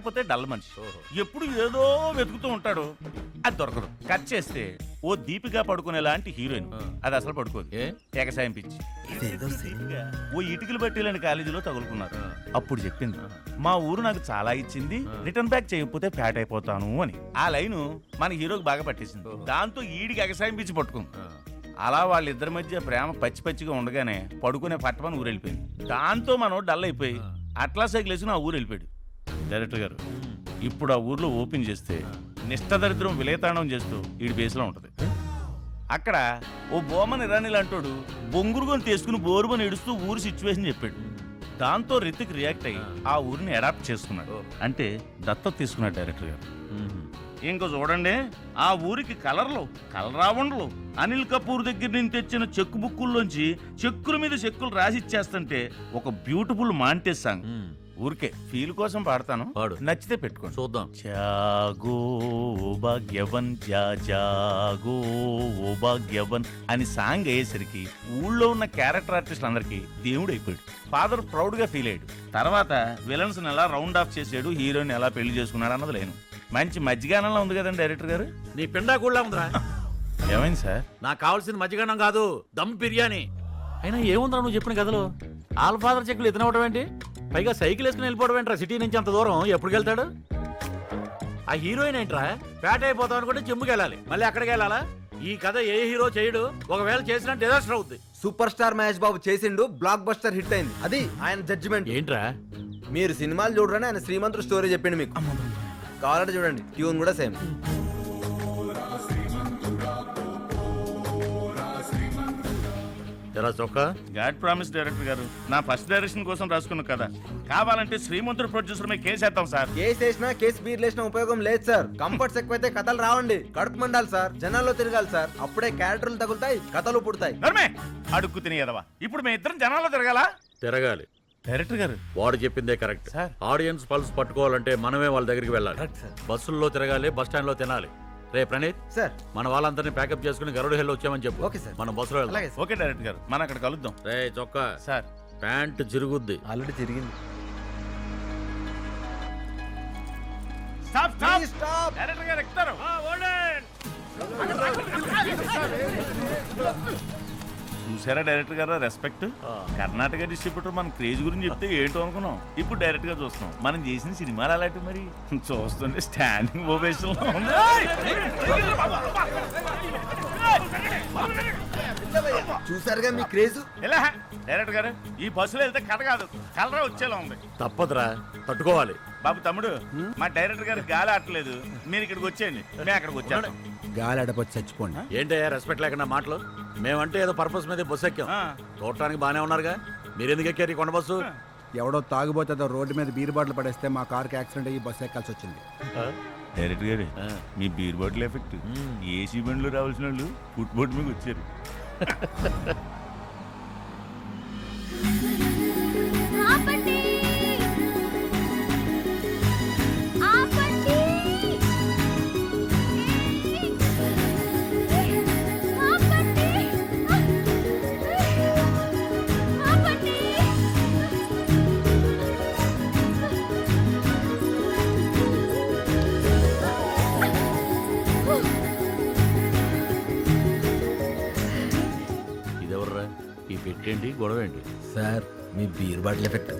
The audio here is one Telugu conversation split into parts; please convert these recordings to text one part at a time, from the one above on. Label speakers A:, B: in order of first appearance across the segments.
A: కాకపోతే డల్ మనిషి. ఎప్పుడు ఏదో వెతుకుతూ ఉంటాడు, అది దొరకదు. కట్ చేస్తే ఓ దీపిగా పడుకునే లాంటి హీరోయిన్, అది అసలు పడుకోదు, ఎగసాయం పిచ్చి. దీపిక ఓ ఇటుకలు బట్టీలని కాలేజీలో తగులుకున్నారు. అప్పుడు చెప్పింది, మా ఊరు నాకు చాలా ఇచ్చింది, రిటర్న్ బ్యాక్ చేయకపోతే ఫ్యాట్ అయిపోతాను అని. ఆ లైను మన హీరోకి బాగా పట్టేసింది. దాంతో ఈడికి ఎగసాయం పిచ్చి పట్టుకుంది. అలా వాళ్ళిద్దరి మధ్య ప్రేమ పచ్చి పచ్చిగా ఉండగానే పడుకునే పట్టమని ఊరు వెళ్ళిపోయింది. దాంతో మనం డల్ అయిపోయి అట్లా సైకిల్ వేసి ఆ ఊరు వెళ్ళిపోయాడు. డైరెక్టర్ గారు, ఇప్పుడు ఆ ఊర్లో ఓపెన్ చేస్తే నిష్టదరిద్రం విలేతాండం చేస్తూ ఈడి బేస్లో ఉంటది. అక్కడ ఓ బోమన్ ఇరానీ లాంటోడు బొంగురుగొని తీసుకుని బోరుమని ఏడుస్తూ ఊరి సిచ్యువేషన్ చెప్పాడు. దాంతో రితిక్ రియాక్ట్ అయ్యి ఆ ఊరిని అడాప్ట్ చేసుకున్నాడు, అంటే దత్తత తీసుకున్నాడు డైరెక్టర్ గారు. ఇంకో చూడండి, ఆ ఊరికి కలర్లు కలరావండ్లు అనిల్ కపూర్ దగ్గర నుంచి తెచ్చిన చెక్కు బుక్కుల్లోంచి చెక్కుల మీద చెక్కులు రాసిచ్చేస్తుంటే ఒక బ్యూటిఫుల్ మాంటేజ్ సాంగ్. ఊరికే ఫీల్ కోసం పాడతాను, నచ్చితే పెట్టుకోండి, చూద్దాం. జాగో భాగ్యవన్ జాగో ఓ భాగ్యవన్ అని సాంగ్ అయ్యేసరికి ఊళ్ళో ఉన్న క్యారెక్టర్ ఆర్టిస్టులు అందరికి దేవుడు అయిపోయాడు. ఫాదర్ ప్రౌడ్ గా ఫీల్ అయ్యాడు. తర్వాత విలన్స్ ఎలా రౌండ్ ఆఫ్ చేసాడు, హీరోయిన్ ఎలా పెళ్లి చేసుకున్నాడు అన్నది లేను. మంచి మజ్జిగానంలో ఉంది కదండి డైరెక్టర్ గారు.
B: నీ పిండా కూడా ఉందిరా.
A: ఏమైంది సార్?
B: నాకు కావాల్సింది మజ్జిగన్నం కాదు, దమ్ బిర్యానీ. అయినా ఏముందిరా నువ్వు చెప్పిన కథలో? ఆల్ ఫాదర్ చెక్కులు ఎత్తినవడం ఏంటి? పైగా సైకిల్ వేసుకుని వెళ్ళిపోవడం ఏంట్రా? సిటీ నుంచి అంత దూరం ఎప్పుడు వెళ్తాడు? ఆ హీరోయిన్ ఏంట్రా? ఫ్యాట్ అయిపోతాం అనుకుంటే జిమ్కి వెళ్ళాలి, మళ్ళీ అక్కడికి వెళ్ళాలా? ఈ కథ ఏ హీరో చేయడు, ఒకవేళ చేసినా డిజాస్టర్ అవుద్ది.
C: సూపర్ స్టార్ మహేష్ బాబు చేసిండు, బ్లాక్ బస్టర్ హిట్ అయింది, అది ఆయన జడ్జిమెంట్.
B: ఏంట్రా
C: మీరు సినిమాలు చూడరని ఆయన శ్రీమంతుడు స్టోరీ చెప్పిండు మీకు. కావాలంటే చూడండి, ట్యూన్ కూడా సేమ్.
A: గాడ్ ప్రామిస్ డైరెక్టర్ గారు, నా ఫస్ట్ డైరెక్షన్ కోసం రాసుకున్న కదా, కావాలంటే శ్రీమంతుడు ప్రొడ్యూసర్ మీద కేసు వేద్దాం సార్.
C: కేసు వేసినా కేసు బీర్లు వేసినా ఉపయోగం లేదు సార్. కంఫర్ట్స్ ఎక్కువైతే కథలు రావండి, కడుపు మండాలి సార్, జనాల్లో తిరగాలి సార్, అప్పుడే క్యారెక్టర్లు తగులుతాయి, కథలు పుడతాయి.
A: అడుక్కు తినేదవా, ఇప్పుడు మేము ఇద్దరం జనాల్లో
B: తిరగాలి.
A: డైరెక్టర్ గారు
B: వాడు చెప్పిందే కరెక్ట్. ఆడియన్స్ పల్స్ పట్టుకోవాలంటే మనమే వాళ్ళ దగ్గరికి వెళ్ళాలి. బస్సుల్లో తిరగాలి, బస్ స్టాండ్ లో తినాలి. రే ప్రణీత్
C: సార్,
B: మన వాళ్ళందరినీ ప్యాకప్ చేసుకుని గరుడు హెల్ వచ్చామని చెప్పు.
C: ఓకే సార్,
B: మనం బస్సులో వెళ్దాం.
A: ఓకే డైరెక్టర్ గారు, మనం అక్కడ కలుద్దాం.
B: రే చొక్కా
A: సార్,
B: ప్యాంట్ చిరుగుద్ది.
C: ఆల్రెడీ తిరిగింది.
A: డైరెక్టర్ గారు ఎక్కుతారు. చూసారా డైరెక్టర్ గారు రెస్పెక్ట్? కర్ణాటక డిస్ట్రిబ్యూటర్ మన క్రేజ్ గురించి చెప్తే ఏంటో అనుకున్నాం, ఇప్పుడు డైరెక్ట్ గా చూస్తున్నాం. మనం చేసిన సినిమాలు అలాంటి మరి చూస్తుంటే స్టాండింగ్ ఓవేషన్ లో ఉంది.
C: చూసారుగా మీ క్రేజ్.
A: ఎలా డైరెక్టర్ గారు, ఈ బస్సులో వెళ్తే కథ కాదు, కలరా వచ్చేలా ఉంది.
B: తప్పదురా, తట్టుకోవాలి.
A: బాబు తమ్ముడు, మా డైరెక్టర్ గారు గాలి ఆటలేదు, మీరు ఇక్కడికి వచ్చేయండి, మేము అక్కడికి వచ్చాను.
C: గాలి ఆడపోతే చచ్చిపోండి.
B: ఏంటయ్యా రెస్పెక్ట్ లేకుండా మాటలు? మేమంటే ఏదో పర్పస్ మీద బస్సు ఎక్కాం, చూడటానికి బానే ఉన్నారుగా, మీరెందుకు ఎక్కారు ఈ కొండ బస్సు?
D: ఎవడో తాగుబోతుందో రోడ్డు మీద బీర్ బాటిల్ పడేస్తే మా కార్కి యాక్సిడెంట్ అయ్యి బస్సు ఎక్కాల్సి వచ్చింది.
A: డైరెక్టర్ గారు, మీ బీర్ బాటిల్ ఎఫెక్ట్ ఏసీ బండ్లు రావాల్సిన వాళ్ళు ఫుట్ బోర్డు మీద వచ్చారు.
B: ఇదెవర్రా? ఈ పెట్టేంటి, గొడవ ఏంటి?
C: సార్, మీ బీర్ బాటిల్ ఎఫెక్ట్.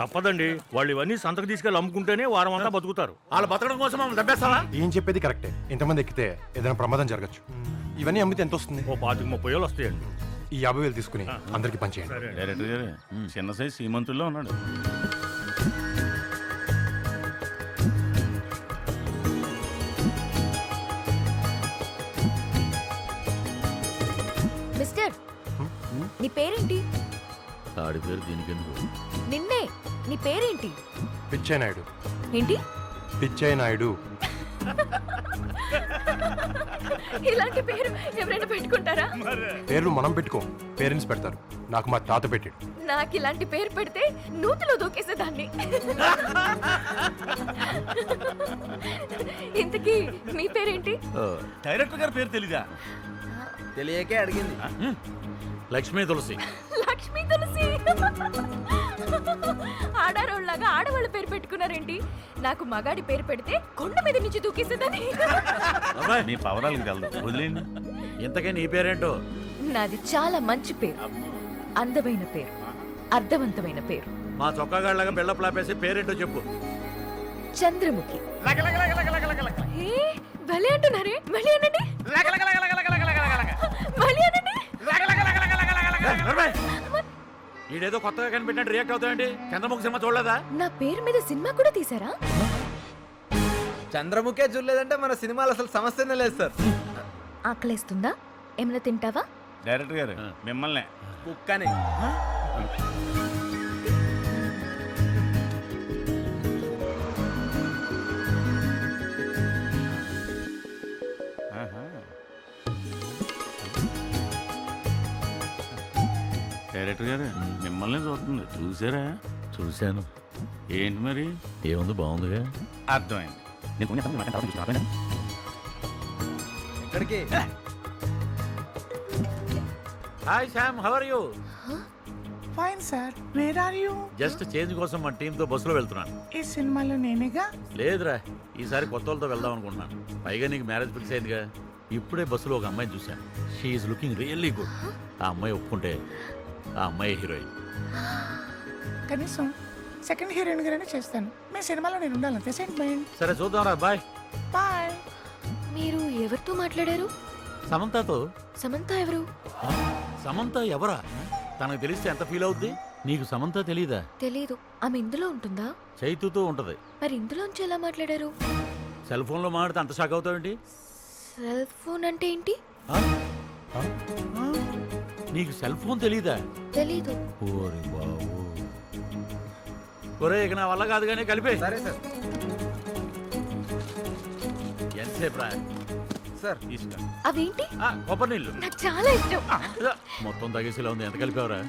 E: తప్పదండి, వాళ్ళు ఇవన్నీ సంతకు తీసుకెళ్ళి అమ్ముకుంటేనే వారం అంతా బతుకుతారు.
B: వాళ్ళు బతకడం కోసం మమ్మల్ని దబ్బేస్తావా?
F: ఏం చెప్పేది కరెక్టే, ఎంతమంది ఎక్కితే ఏదైనా ప్రమాదం జరగచ్చు. ఇవన్నీ అమ్మితే ఎంత వస్తుంది?
E: ఓ 25-30 వస్తాయండి.
F: ఈ 50,000 తీసుకుని అందరికి పంచేయండి.
A: డైరెక్టర్ గారు, చిన్న సైజ్ సీమంతుల్లో ఉన్నాడు.
G: మిస్టర్, నీ పేరేంటి?
B: ఆడి పేరు దీనికెందుకు?
G: నిన్నే, నీ పేరేంటి?
F: పిచ్చయ్య నాయుడు.
G: ఏంటి?
F: పిచ్చయ్య నాయుడు.
G: ఇలాంటి పేరు ఎవరైనా పెట్టుకుంటారా?
F: పేర్లు మనం పెట్టుకోం, పేరెంట్స్ పెడతారు. నాకు మా తాత పెట్టాడు.
G: నాకు ఇలాంటి పేరు పెడితే నూతిలో దూకేసేదాన్ని. ఇంతకీ మీ పేరేంటి?
A: డైరెక్టర్ గారి పేరు తెలీదా?
C: తెలియకే అడిగింది.
B: లక్ష్మీ తులసి.
G: లక్ష్మీ తులసి. ఆడారోళ్ళలాగా ఆడవాళ్ళ పేరు పెట్టుకున్నారేంటి? నాకు మగాడి పేరు పెడితే కొండ మీద నుంచి దూకేసేదని.
B: అబ్బాయి,
A: నీ పవరాలు కలదు, వదిలేండి.
B: ఇంతకీ నీ పేరేంటో?
G: నాది చాలా మంచి పేరు, అందమైన పేరు, అర్థవంతమైన పేరు.
B: మా చొక్కాగాళ్ళగా బిల్డప్ లాపేసి పేరేంటో చెప్పు.
G: చంద్రముఖి. ఏ, భలే అంటున్నారే, మళ్ళీ అనండి. మళ్ళీ అనండి.
B: ఈడేదో కొత్తగా కనిపెట్టినట్టు రియాక్ట్ అవుతాయండి. చంద్రముఖి సినిమా చూడలేదా?
G: నా పేరు మీద సినిమా కూడా తీసారా?
C: చంద్రముఖే చూడలేదంటే మన సినిమాలు అసలు సమస్యనే లేదు సార్.
G: ఆకలేస్తుందా? ఏమైనా తింటావా?
A: డైరెక్టర్ గారు మిమ్మల్ని
C: కుక్కని.
A: డైరెక్టర్ గారు మిమ్మల్ని చూస్తుంది, చూసారా?
B: చూశాను.
A: ఏంటి మరి?
B: ఏముంది, బాగుందిగా.
A: అర్థమైంది. నేను కొంచెం తక్కువ మాట్లాడతాను, చూస్తాను.
C: ఎక్కడికి?
B: Hi Sam, how are you?
H: Fine sir, where are you?
B: Just change కోసం మన టీంతో బస్సులో వెళ్తున్నాను.
H: ఈ సినిమాలో నేనేగా.
B: లేదురా, ఈసారి కొత్త వాళ్ళతో వెళ్దాం అనుకుంటున్నాను. పైగా నీకు మ్యారేజ్ ఫిక్స్ అయిందిగా. ఇప్పుడే బస్సులో ఒక అమ్మాయిని చూశాను. She's looking really good. ఆ అమ్మాయి ఒప్పుకుంటే ఆ అమ్మాయి హీరోయిన్.
H: కనీసం సెకండ్ హీరోయిన్ గానే చేస్తాను. మీ సినిమాలో నేను ఉండాలంతే. సెంటిమెంట్.
B: సరే చూద్దాంరా, బాయ్.
H: బాయ్.
G: మీరు ఎవరితో మాట్లాడారు?
B: సమంతతో.
G: సమంత ఎవరు?
B: సమంత ఎవరా? తనకు తెలిస్తే ఎంత ఫీల్ అవుద్ది? నీకు సమంత తెలీదా?
G: తెలీదు. ఆమె ఇందులో ఉంటుందా?
B: చైతుతో ఉంటది.
G: మరి ఇందులోంచి ఎలా మాట్లాడారు?
B: సెల్ ఫోన్ లో మాట్లాడితే అంత షాక్ అవుతావేంటి?
G: సెల్ ఫోన్ అంటే ఏంటి?
B: నీకు సెల్ ఫోన్ తెలీదా?
G: తెలీదు.
B: ఓరి బాబు. ఒరే, ఇక నా వల్ల కాదు కానీ కలిపే.
C: సరే సార్.
B: ఎంతసేపు రా?
C: సార్
A: తీసుకో.
G: అవేంటి?
B: కొబ్బరి నీళ్ళు.
G: నాకు చాలా ఇష్టం.
B: మొత్తం తగేసిలా ఉంది. ఎంత కలిపావరా?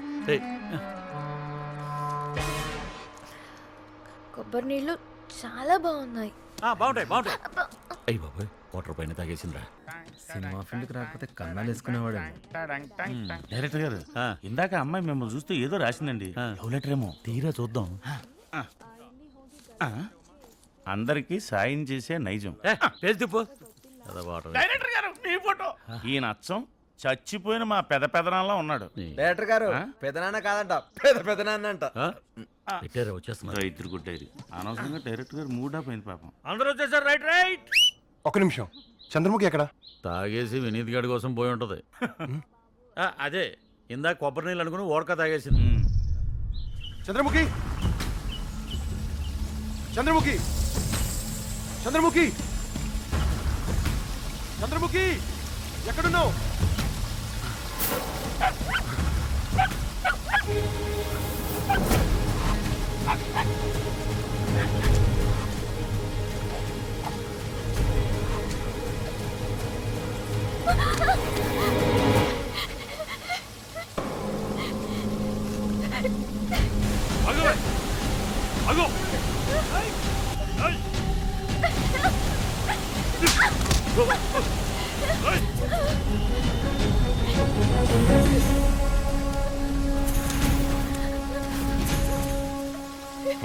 G: కొబ్బరి నీళ్ళు చాలా బాగున్నాయి.
B: బాగుంటాయి, బాగుంటాయి. అయ్యి బాబాయ్, వాటర్ పైన తాగేసిందిరా.
C: సినిమా ఫీల్డ్కి రాకపోతే కన్నాలు వేసుకునేవాడు.
A: డైరెక్టర్ గారు
B: ఆ.
A: ఇందాక అమ్మాయి మిమ్మల్ని చూస్తే ఏదో రాసిందండి.
B: ఆ.
A: లవ్ లెటర్ ఏమో.
B: తీరా చూద్దాం.
A: అందరికి సాయం చేసే నైజం.
B: పేజ్ తిప్పు. అదే వాటర్.
A: డైరెక్టర్ గారు మీ ఫోటో. ఈయన అచ్చం చచ్చిపోయిన మా పెదనాన్నలా ఉన్నాడు.
C: డైరెక్టర్ గారు పెదనాన్న కాదంట, పెదనాన్న అంట.
B: పెట్టారా, వచ్చేస్తున్నా.
A: ఇద్దరు గుడ్డారు. అనవసరంగా డైరెక్టర్ గారు మూడ్ ఆఫ్ అయింది పాపం.
E: అందరూ వచ్చేసారు. Right right.
F: ఒక్క నిమిషం, చంద్రముఖి ఎక్కడ?
B: తాగేసి వినీత్ గారి కోసం పోయి ఉంటది. అదే ఇందాక కొబ్బరి నీళ్ళు అనుకుని ఓడక తాగేసింది.
F: చంద్రముఖి, చంద్రముఖి, చంద్రముఖి, చంద్రముఖి, ఎక్కడున్నావు?
E: అగో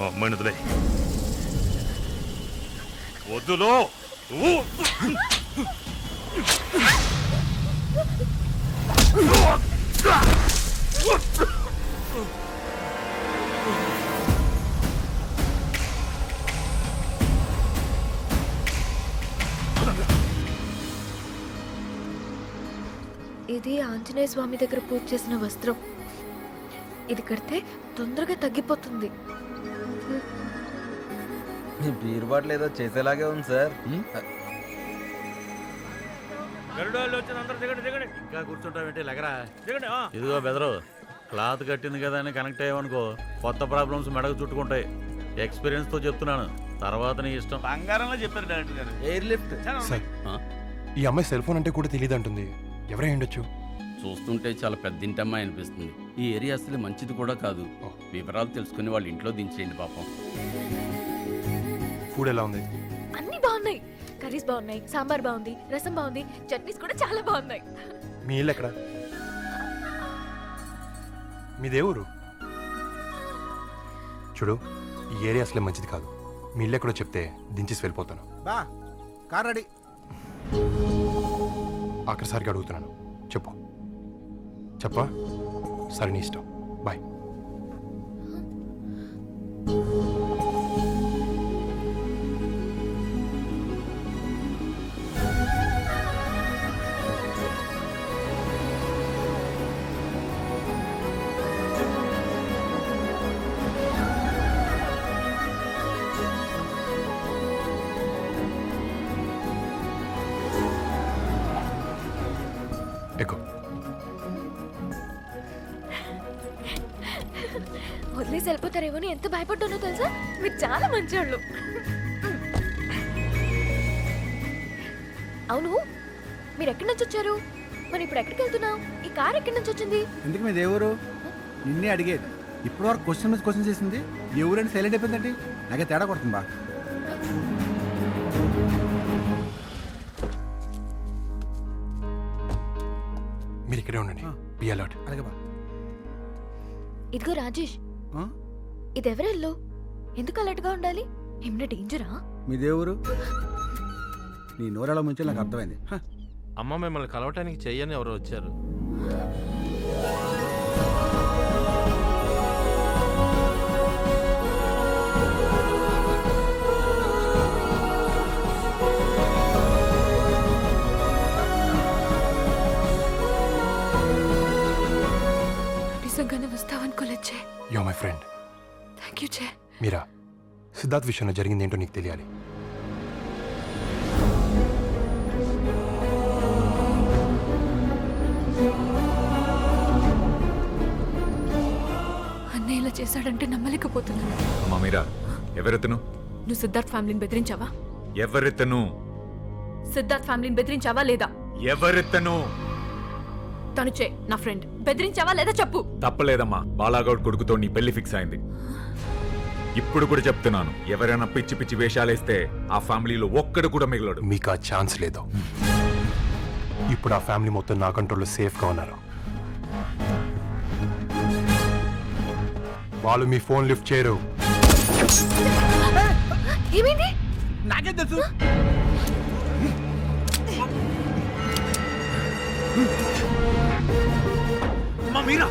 E: అమ్మాయిని వదిలే. వద్దులో
G: ఇది ఆంజనేయ స్వామి దగ్గర పూజ చేసిన వస్త్రం. ఇది కడితే తొందరగా తగ్గిపోతుంది.
C: మీ బీర్ బాటిల్ ఏదో చేసేలాగే ఉంది సార్.
E: గరుడాళ్ళు వచ్చిన అందరూ దిగండి దిగండి
B: ఇంకా కూర్చుంటావేంటి, లెగరా.
E: దిగండి.
B: ఇదిగో బెదరు, క్లాత్ కట్టింది కదా అని కనెక్ట్ అయ్యావనుకో కొత్త ప్రాబ్లమ్స్ మెడకు చుట్టుకుంటాయి. ఎక్స్పీరియన్స్ తో చెప్తున్నాను, తర్వాత నీ ఇష్టం.
A: బంగారంలో చెప్పారు డైరెక్టర్ గారు.
C: Air lift.
F: సార్ ఈ అమ్మాయి సెల్ ఫోన్ అంటే కూడా తెలియదు అంటుంది. ఎవరై ఉండొచ్చు?
I: చూస్తుంటే చాలా పెద్దింటమ్మాయి అనిపిస్తుంది. ఈ ఏరియా అసలు మంచిది కూడా కాదు. వివరాలు తెలుసుకుని వాళ్ళ ఇంట్లో దించేయండి పాపం.
F: ఫుడ్ ఎలా ఉంది?
G: అన్ని బాగున్నాయి. కర్రీస్ బాగున్నాయి, సాంబార్ బాగుంది, రసం బాగుంది, చట్నీస్ కూడా చాలా బాగున్నాయి.
F: మీ ఇల్లు ఎక్కడ? మీ దేవురు? చూడు, ఈ ఏరియా అసలే మంచిది కాదు. మీ ఇల్లు ఎక్కడో చెప్తే దించేసి వెళ్ళిపోతాను.
D: బా కార్ రెడీ.
F: ఆఖరిసారిగా అడుగుతున్నాను, చెప్పు. చెప్పా? సరే, నీ ఇష్టం. బాయ్. ఎక్కువ
G: వదిలేసి వెళ్ళిపోతారేమో అని ఎంత భయపడ్డానో తెలుసా? మీరు చాలా మంచోళ్ళు. అవును, మీరు ఎక్కడి నుంచి వచ్చారు? మరి ఇప్పుడు ఎక్కడికి వెళ్తున్నావు? ఈ కార్ ఎక్కడి నుంచి వచ్చింది?
D: ఎందుకు మీ దేవురు? నిన్నే అడిగేది. ఇప్పుడు వరకు క్వశ్చన్ మీద క్వశ్చన్ చేసింది. ఎవరంటే సైలెంట్ అయిపోయిందండి. నాకే తేడా కొడుతుంది బా.
F: మీరు ఇక్కడే ఉండండి. Be alert.
D: అలాగే బా.
G: ఇదిగో రాజేష్,
D: ఆ?
G: ఇది ఎవరెల్లో? ఎందుకు అలర్ట్గా ఉండాలి? ఏమైనా డేంజరా?
D: మీ దేవురు? నీ నోరాల ముంచి నాకు అర్థమైంది. హ.
E: అమ్మ మిమ్మల్ని కలవటానికి చెయ్యని ఎవరో వచ్చారు.
G: నిజంగానే వస్తావనుకోలేచ్చే.
F: You are my friend.
G: Thank you చే.
F: మీరా, సిద్ధార్థ్ విషయంలో జరిగింది ఏంటో నీకు తెలియాలి.
G: అన్నయ్య ఇలా చేశాడంటే నమ్మలేకపోతున్నాను.
J: అమ్మా మీరా, ఎవరెత్తను?
G: నువ్వు సిద్ధార్థ్ ఫ్యామిలీని బెదిరించావా?
J: ఎవరెత్తను?
G: సిద్ధార్థ్ ఫ్యామిలీని బెదిరించావా లేదా?
J: ఎవరెత్తను?
G: తను చే, నా ఫ్రెండ్. బెదిరించావా లేదా చెప్పు.
J: తప్పలేదమ్మా, బాలాగౌడ్ కొడుకుతో నీ పెళ్లి ఫిక్స్ అయింది. ఇప్పుడు కూడా చెప్తున్నాను, ఎవరైనా పిచ్చి పిచ్చి వేషాలేస్తే ఆ ఫ్యామిలీలో ఒక్కడు కూడా మిగలడు.
F: మీకు ఆ ఛాన్స్ లేదు. ఇప్పుడు ఆ ఫ్యామిలీ మొత్తం నా కంట్రోల్లో సేఫ్గా ఉన్నారు. వాళ్ళు మీ ఫోన్ లిఫ్ట్ చేయరు.
G: ఏమైంది?
D: నాకేం తెలుసు?
J: అమ్మా మీరా,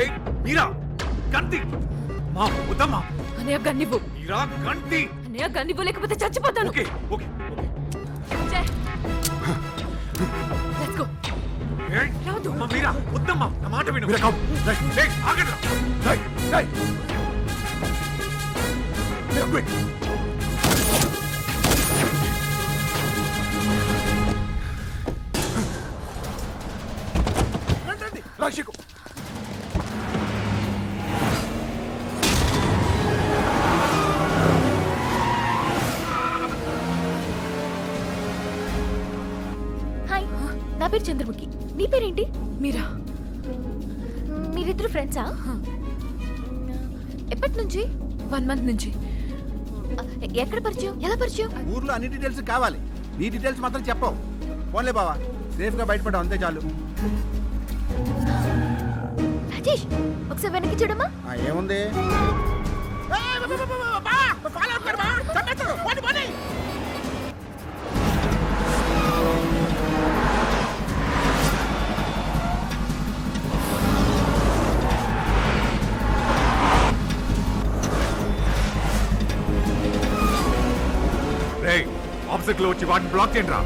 J: ఏయ్ మీరా, గంతి మా ఉదమ్మా.
G: అన్నయ్య గన్నివ్వు.
J: మీరా గంతి.
G: అన్నయ్య గన్నివ్వు, లేకపోతే చచ్చిపోతాను.
J: Okay okay okay.
G: Let's go.
J: ఏయ్ అమ్మా మీరా, వద్దమ్మా, నా మాట విను.
F: మీరా, come.
J: ఏయ్ ఆగండి.
F: మీరా, quick. రాజశేఖర్.
G: హాయ్, నా పేరు చంద్రముఖి. నీ పేరేంటి? మీరా. మీరిద్దరు ఫ్రెండ్సా? ఎప్పటి నుంచి? 1 month నుంచి. ఎక్కడ పరిచయం? ఎలా పరిచయం?
D: ఊర్లో అన్ని డీటెయిల్స్ కావాలి. నీ డీటెయిల్స్ మాత్రం చెప్పవు. పోన్లే బావా, సేఫ్గా బయటపడ్డావు, అంతే చాలు.
G: రాజేష్, ఒకసారి వెనక్కి చూడమ్మా.
D: ఏముంది?
J: రేయ్, ఆబ్జెక్ట్ లో వచ్చి వాటిని బ్లాక్ చేయండి రా.